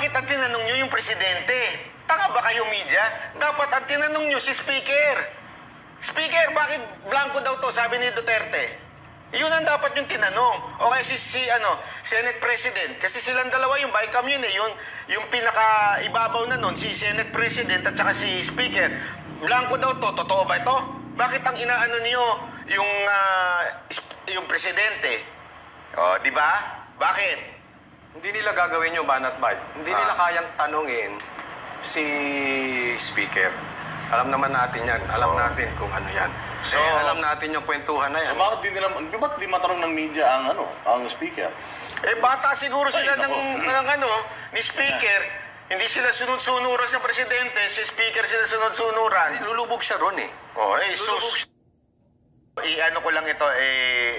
bakit ang tinanong nyo yung presidente? Tanga ba kayo, media? Dapat ang tinanong nyo si Speaker. Speaker, bakit blanco daw to, sabi ni Duterte? Yun ang dapat yung tinanong. O kaya si Senate President. Kasi silang dalawa yung bicam yun eh. Yung pinaka-ibabaw na nun, si Senate President at saka si Speaker. Blanco daw to. Totoo ba ito? Bakit ang inaano niyo yung presidente? O, di ba? Bakit? Hindi nila gagawin yung banat bay. Hindi nila kayang tanungin si Speaker. Alam naman natin yan. Alam natin kung ano yan. So, alam natin yung kwentuhan na yan. So, bakit di matanong ng media ang Speaker? Eh, bata siguro sila ni Speaker. Hindi sila sunod-sunuran sa presidente. Si Speaker sila sunod-sunuran. Lulubog siya ron eh. Oh, sus. I-ano ko lang ito,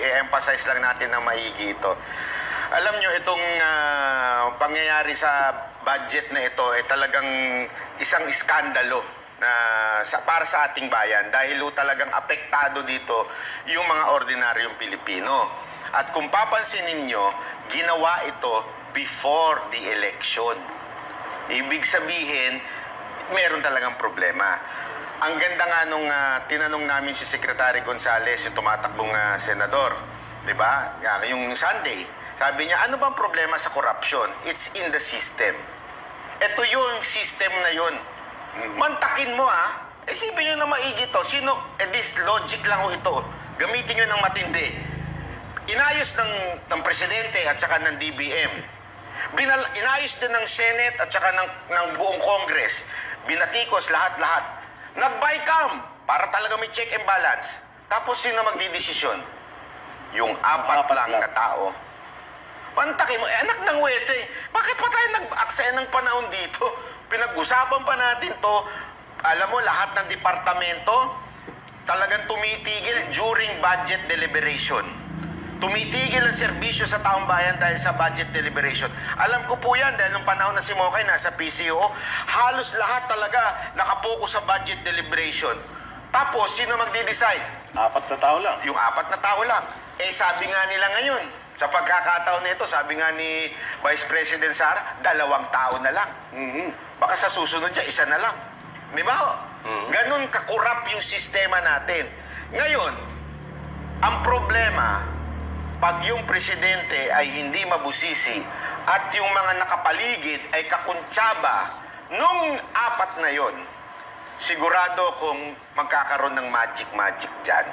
i-emphasize lang natin na maigi ito. Alam nyo, itong pangyayari sa budget na ito ay talagang isang iskandalo na para sa ating bayan dahil talagang apektado dito yung mga ordinaryong Pilipino. At kung papansinin nyo, ginawa ito before the election. Ibig sabihin, meron talagang problema. Ang ganda nga nung tinanong namin si Secretary Gonzales, yung tumatakbong senador, di ba? Yung Sunday, sabi niya, ano bang problema sa corruption? It's in the system. Ito yung system na yun. Mantakin mo isipin nyo na maigi to. Sino? This logic lang ho ito. Gamitin nyo ng matindi. Inayos ng presidente at saka ng DBM. Inayos din ng Senate at saka ng buong Congress. Binatikos lahat-lahat. Nag-bycam para talaga may check and balance. Tapos sino magdidesisyon? Yung apat lang na tao. Pantakin mo, anak ng wete. Bakit pa tayo nag-aksaya ng panahon dito? Pinag-usapan pa natin to. Alam mo, lahat ng departamento talagang tumitigil during budget deliberation. Tumitigil ang serbisyo sa taong bayan dahil sa budget deliberation. Alam ko po yan dahil nung panahon na si Mokay nasa PCO, halos lahat talaga nakapokus sa budget deliberation. Tapos, sino magdi-decide? 4 na tao lang. Yung 4 na tao lang. Sabi nga nila ngayon, sa pagkakataon nito, sabi nga ni Vice President Sara, 2 tao na lang. Baka sa susunod niya, 1 na lang. Di ba? Ganun kakurap yung sistema natin. Ngayon, ang problema, pag yung presidente ay hindi mabusisi at yung mga nakapaligid ay kakuntsaba, nung 4 na yon, sigurado kung magkakaroon ng magic dyan.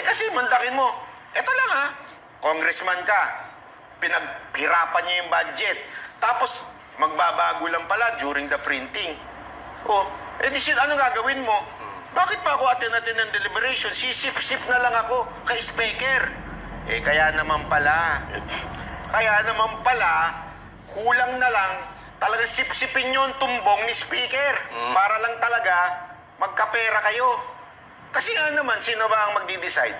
Kasi mandakin mo, eto lang congressman ka, pinaghirapan niyo yung budget, tapos magbabago lang pala during the printing. Ano gagawin mo? Bakit pa ako atin-atin ng deliberation? Sisip-sip na lang ako kay Speaker. Kaya naman pala, kulang na lang, talagang sip-sipin nyo ang tumbong ni Speaker para lang talaga magkapera kayo. Kasi nga naman, sino ba ang magdi-decide?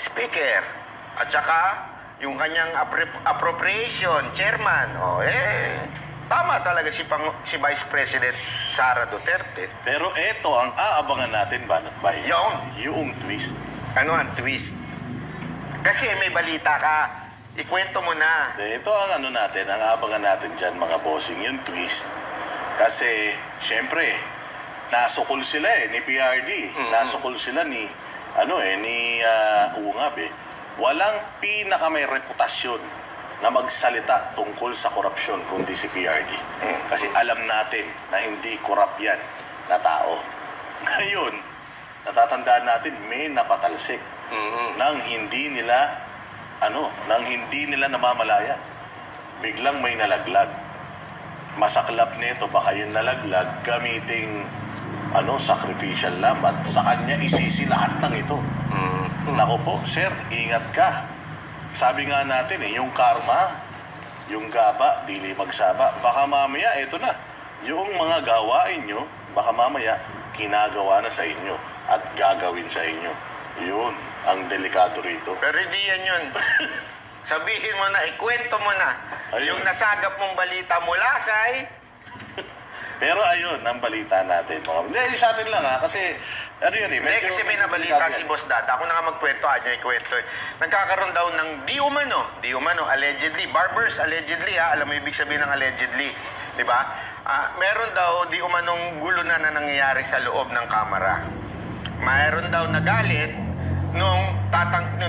Speaker. At saka, yung kanyang appropriation, chairman. Tama talaga si Vice President Sara Duterte. Pero eto ang aabangan natin, Banat Bay. Yung twist. Ano ang twist? Kasi may balita ka. Ikwento mo na. Ito ang natin, ang aabangan natin dyan, mga bossing, yung twist. Kasi, syempre, nasukol sila ni PRD. Nasukol sila ni Ungab Walang may reputasyon na magsalita tungkol sa korupsyon kundi si PRD. Kasi alam natin na hindi korap yan na tao. Ngayon, natatandaan natin may napatalsik nang hindi nila namamalaya. Biglang may nalaglag. Masaklap nito baka yung nalaglag gamiting sacrificial lamb at sa kanya isisi lahat ng ito. Nako po, sir, ingat ka. Sabi nga natin yung karma, yung gaba, dili magsaba. Baka mamaya, ito na. Yung mga gawain nyo, baka mamaya, kinagawa na sa inyo at gagawin sa inyo. Yun, ang delikado rito. Pero hindi yan yun. Sabihin mo na, ikwento mo na. Ayun. Yung nasagap mong balita mula say... Pero ayun, ang balita natin. Hindi, sa atin lang kasi kasi may nabalita si Boss Dada. Ako na nga magkwento, niya ikwento. Nagkakaroon daw ng di umano, allegedly, barbers, allegedly alam mo ibig sabihin ng allegedly. Di ba? Meron daw di umanong gulo na nangyayari sa loob ng Kamara. Mayroon daw nagalit nung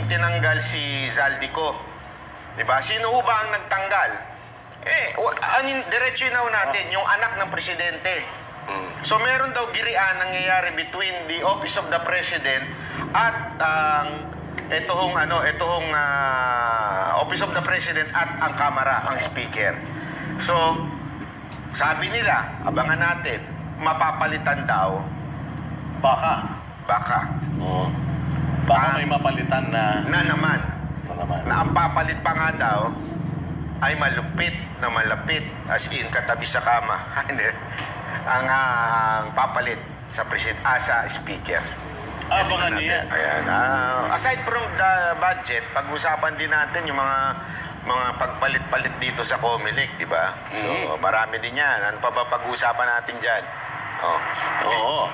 tinanggal si Zaldico. Di ba? Sino ho ba ang nagtanggal? Diretso na natin, yung anak ng presidente. So meron daw girian nangyayari between the Office of the President at itong Office of the President at ang Kamara, ang Speaker. So, sabi nila, abangan natin, mapapalitan daw. Baka. Oo. Baka may mapalitan na naman. Na ang papalit pa nga daw ay malapit, as in katabi sa kama. ang papalit sa sa Speaker. Abangan niya. Ayan. Aside from the budget, pag-usapan din natin yung mga pagpalit-palit dito sa Comelec, di ba? So, marami din yan. Ano pa ba pag-usapan natin dyan? Oo.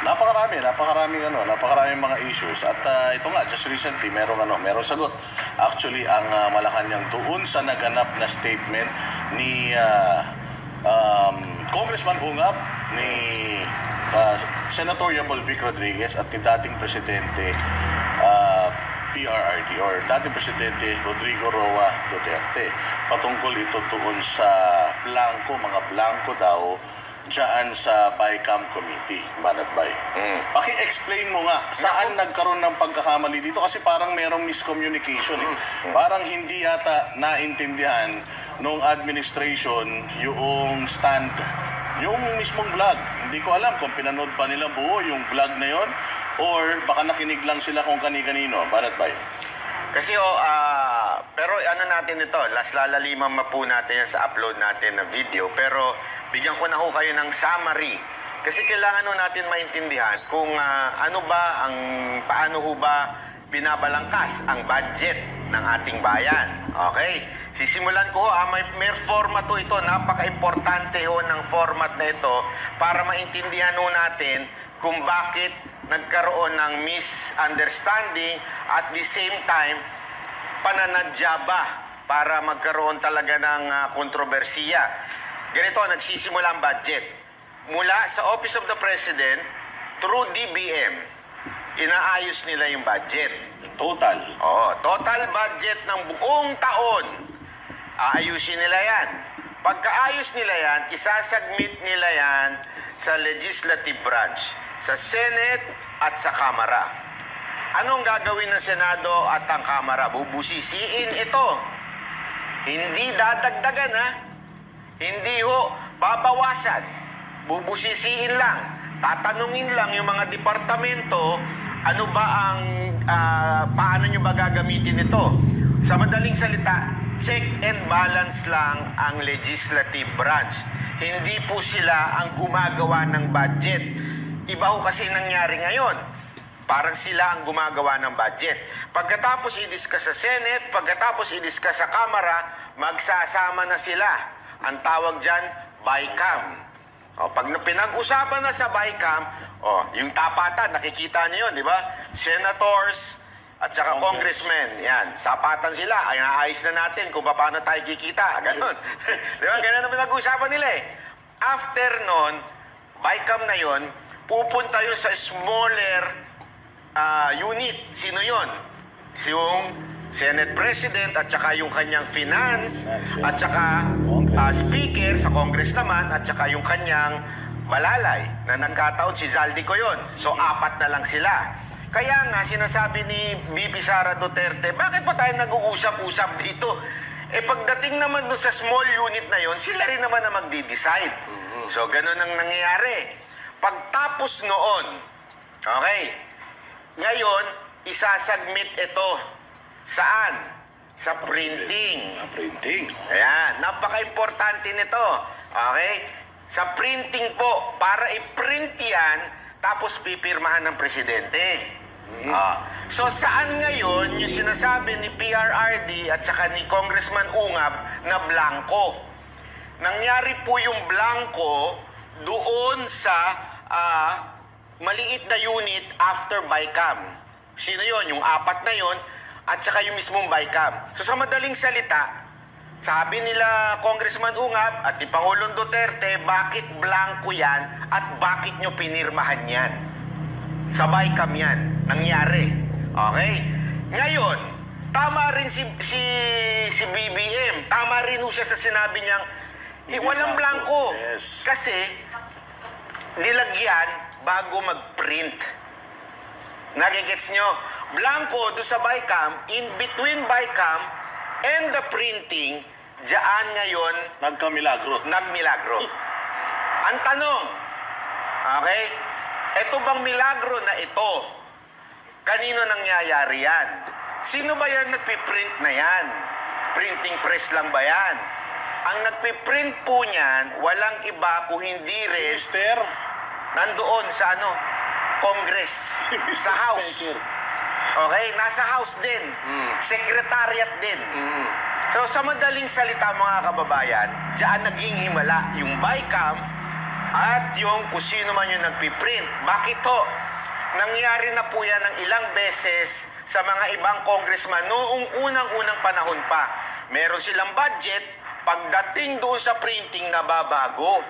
Napakaraming mga issues. At ito nga, just recently, merong sagot. Actually, ang Malacanang doon sa naganap na statement ni Congressman Ungab, ni Senator Vic Rodriguez at ni dating Presidente PRRD or dating Presidente Rodrigo Roa Duterte. Patungkol ito doon sa mga blanco daw dyan sa BICAM Committee, Banatbay. Paki-explain mo nga, saan nagkaroon ng pagkakamali dito? Kasi parang merong miscommunication. Parang hindi yata naintindihan nung administration yung stand, yung mismong vlog. Hindi ko alam kung pinanood ba nila buo yung vlog na yon or baka nakinig lang sila kung kani-kanino. Banatbay. Kasi pero natin ito, lalaliman po natin yan sa upload natin na video, pero bigyan ko na ho kayo ng summary. Kasi kailangan natin maintindihan kung paano ho ba binabalangkas ang budget ng ating bayan. Okay? Sisimulan ko may format ito. Napaka-importante ng format na ito para maintindihan natin kung bakit nagkaroon ng misunderstanding at the same time pananadya ba para magkaroon talaga ng kontrobersiya. Ganito, nagsisimula ang budget. Mula sa Office of the President through DBM, inaayos nila yung budget. Total? Oo, total budget ng buong taon. Aayusin nila yan. Pagkaayos nila yan, isasubmit nila yan sa legislative branch, sa Senate at sa Kamara. Anong gagawin ng Senado at ang Kamara? Bubusisiin ito. Hindi dadagdagan, Hindi babawasan. Bubusisiin lang. Tatanungin lang yung mga departamento, paano nyo ba gagamitin ito? Sa madaling salita, check and balance lang ang legislative branch. Hindi po sila ang gumagawa ng budget. Iba ho kasi nangyari ngayon. Parang sila ang gumagawa ng budget. Pagkatapos i-discuss sa Senate, pagkatapos i-discuss sa Kamara, magsasama na sila. Ang tawag dyan, BICAM. Pag pinag-usapan na sa BICAM, yung tapatan, nakikita niyo yun, di ba? Senators at saka congressmen, yan, sapatan sila. Ay, naayos na natin kung paano tayo kikita. Ganon. Di ba? Ganon na pinag-usapan nila After nun, BICAM na yun, pupunta yun sa smaller unit. Sino yun? Yung Senate President at saka yung kanyang finance at saka speaker sa Congress naman at saka yung kanyang malalay na nagkataon si Zaldico yun. So, 4 na lang sila. Kaya nga, sinasabi ni VP Sara Duterte, bakit pa tayo nag-uusap-usap dito? Pagdating naman doon sa small unit na yon, sila rin naman na magdi-decide. So, ganun ang nangyayari. Pagtapos noon, okay, ngayon, isasubmit ito. Saan? Sa printing. Printing. Ayan, napaka-importante nito. Okay? Sa printing po, para i-print yan, tapos pipirmahan ng presidente. So saan ngayon yung sinasabi ni PRRD at saka ni Congressman Ungab na blanco? Nangyari po yung blanco doon sa maliit na unit after BICAM. Sino yon? Yung 4 na yon at saka yung mismong BICAM. So sa madaling salita, Sabi nila Congressman Ungab at ni Pangulong Duterte, bakit blanco yan at bakit nyo pinirmahan yan? Sabay kami yan. Nangyari. Okay? Ngayon, tama rin si BBM. Tama rin siya sa sinabi niyang walang blanco. Yes. Kasi nilagyan bago mag-print. Nagigets nyo? Blanco do sa BICAM, in between BICAM and the printing, diyan ngayon Nagkamilagro. nagmilagro. Ang tanong, okay, ito bang milagro na ito? Kanino nangyayari yan? Sino ba yan nagpiprint na yan? Printing press lang ba yan? Ang nagpiprint po niyan, walang iba kung hindi rin Mister, nandoon sa Congress, sa House. Okay, nasa House din. Secretariat din. So sa madaling salita mga kababayan, diyan naging himala yung BICAM at yung kung sino man yung nagpiprint. Bakit to? Nangyari na po yan ng ilang beses sa mga ibang congressman noong unang-unang panahon pa. Meron silang budget, pagdating doon sa printing nababago.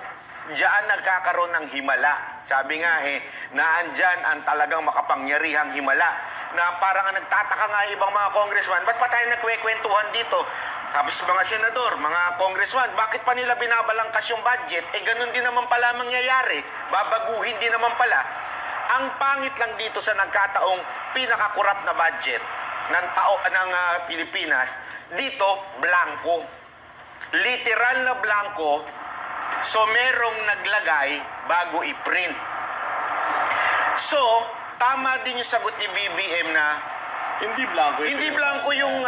Diyan nagkakaroon ng himala. Sabi nga naandyan ang talagang makapangyarihang himala na parang nagtataka nga ibang mga congressman, ba't pa tayo nagkwekwentuhan dito? Tapos mga senador, mga congressman, bakit pa nila binabalangkas yung budget? Ganun din naman pala mangyayari. Babaguhin din naman pala. Ang pangit lang dito sa nagkataong pinakakurap na budget ng Pilipinas, dito, blanco. Literal na blanco, so merong naglagay bago i-print. So, tama din yung sagot ni BBM na hindi blanco. hindi blanco yung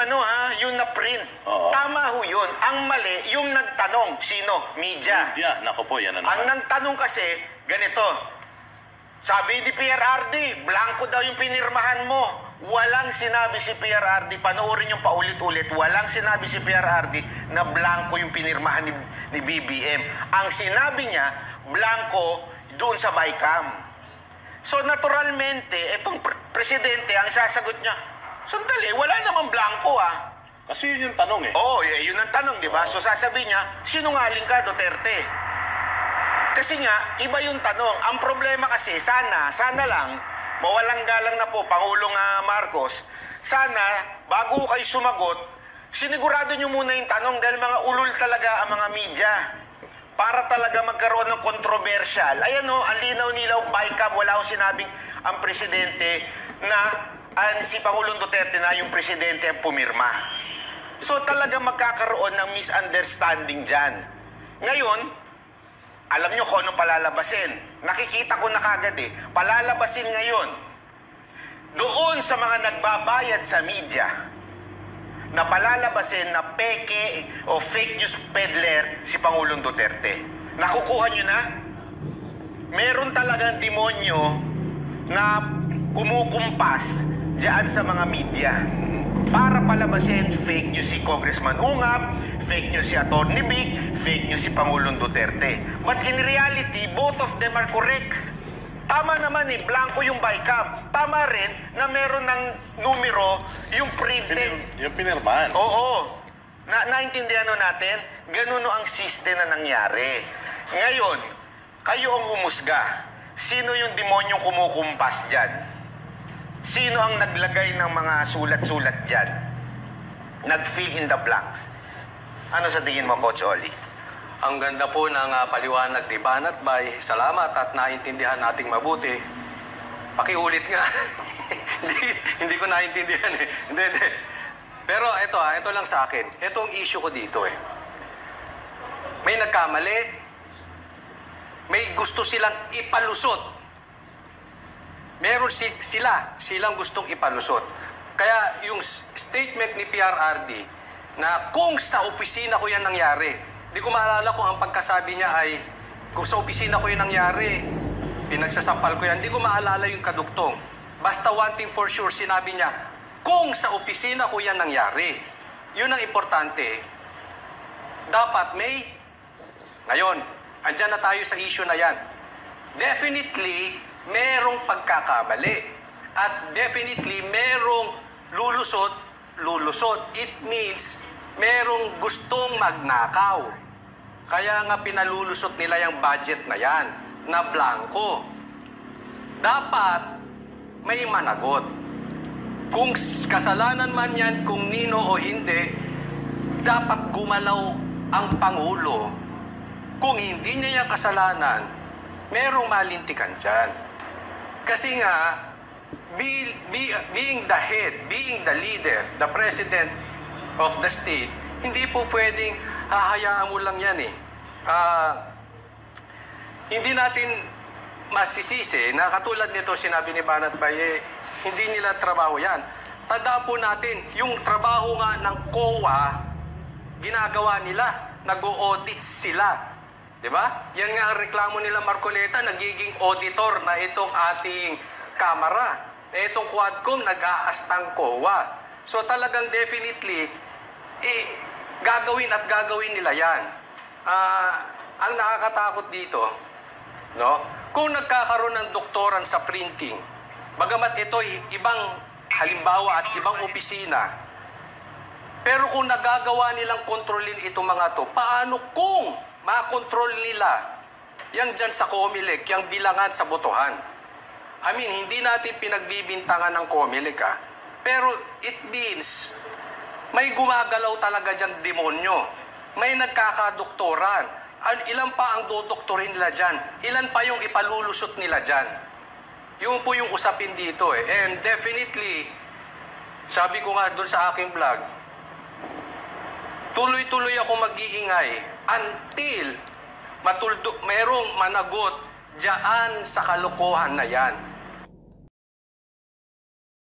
yung na-print. Oo. Tama ho yun. Ang mali, yung nagtanong. Sino? Media. Media. Nako po, yan na Ang naman. nagtanong kasi, ganito. Sabi ni PRRD, blanco daw yung pinirmahan mo. Walang sinabi si PRRD, panoorin yung paulit-ulit, walang sinabi si PRRD na blanco yung pinirmahan ni BBM. Ang sinabi niya, blanco doon sa BICAM. So naturalmente, itong presidente, ang sasagot niya, sandali, wala namang blanco Kasi yun yung tanong Oo, yun ang tanong, di ba? So sasabihin niya, sinungaling ka, Duterte. Kasi nga, iba yung tanong. Ang problema kasi, sana lang, mawalang galang na po, Pangulong Marcos, sana, bago kayo sumagot, sinigurado nyo muna yung tanong dahil mga ulul talaga ang mga media. Para talaga magkaroon ng kontrobersyal. Ayan ang linaw-nilaw, BICAM, wala akong sinabing ang presidente na si Pangulong Duterte na yung presidente ang pumirma. So talaga magkakaroon ng misunderstanding dyan. Ngayon, alam nyo kung ano palalabasin. Nakikita ko na kagad palalabasin ngayon doon sa mga nagbabayad sa media na palalabasin na peke o fake news peddler si Pangulong Duterte. Nakukuha nyo na? Meron talagang demonyo na kumukumpas diyan sa mga media para palabasin fake news si Congressman Ungab, fake news si Atty. Vic, fake news si Pangulong Duterte. But in reality, both of them are correct. Tama naman blanco yung BICAM. Tama rin na meron ng numero yung printed. Yung pinirmahan. Oo. Naintindihan natin, ganun ang system na nangyari. Ngayon, kayo ang humusga. Sino yung demonyong kumukumpas dyan? Sino ang naglagay ng mga sulat-sulat dyan? Nag-fill in the blanks. Ano sa tingin mo, Coach Oli? Ang ganda po ng paliwanag ni Banat Bay. Salamat at naintindihan nating mabuti. Pakiulit nga. hindi ko naintindihan Hindi. Pero ito lang sa akin. Itong issue ko dito May nagkamali. May gusto silang ipalusot. Meron silang gustong ipalusot. Kaya yung statement ni PRRD na kung sa opisina ko yan nangyari, di ko maalala kung ang pagkasabi niya ay kung sa opisina ko yan nangyari, pinagsasampal ko yan, di ko maalala yung kadugtong. Basta one thing for sure, sinabi niya, kung sa opisina ko yan nangyari. Yun ang importante. Dapat ngayon, andyan na tayo sa issue na yan. Definitely, merong pagkakamali. At definitely, merong lulusot. It means merong gustong magnakaw. Kaya nga pinalulusot nila yung budget na yan, na blanco. Dapat may managot. Kung kasalanan man yan, kung nino o hindi, dapat gumalaw ang Pangulo. Kung hindi niya yung kasalanan, merong malintikan dyan. Kasi nga, being the head, being the leader, the president of the state, hindi po pwedeng hahayaan mo lang yan eh. Hindi natin masisisi na katulad nito sinabi ni Banat Baye, hindi nila trabaho yan. Tandaan po natin, yung trabaho nga ng COA, ginagawa nila, nag-o-audit sila. Diba? Yan nga ang reklamo nila Marcoleta, nagiging auditor na itong ating kamara. Itong Quadcom, nag-aastang COA. So talagang definitely, gagawin at gagawin nila yan. Ang nakakatakot dito, no? Kung nagkakaroon ng doktoran sa printing, bagamat ito'y ibang halimbawa at ibang opisina, pero kung nagagawa nilang kontrolin itong mga to, paano kung makontrol nila yan dyan sa COMELEC, yung bilangan sa botohan? I mean, hindi natin pinagbibintangan ng COMELEC, pero it means may gumagalaw talaga dyan demonyo. May nagkakadoktoran. Ilan pa ang dodoktorin nila dyan? Ilan pa yung ipalulusot nila dyan? Yun po yung usapin dito eh. And definitely, sabi ko nga doon sa aking vlog, tuloy-tuloy ako mag-iingay until merong managot dyan sa kalokohan na yan.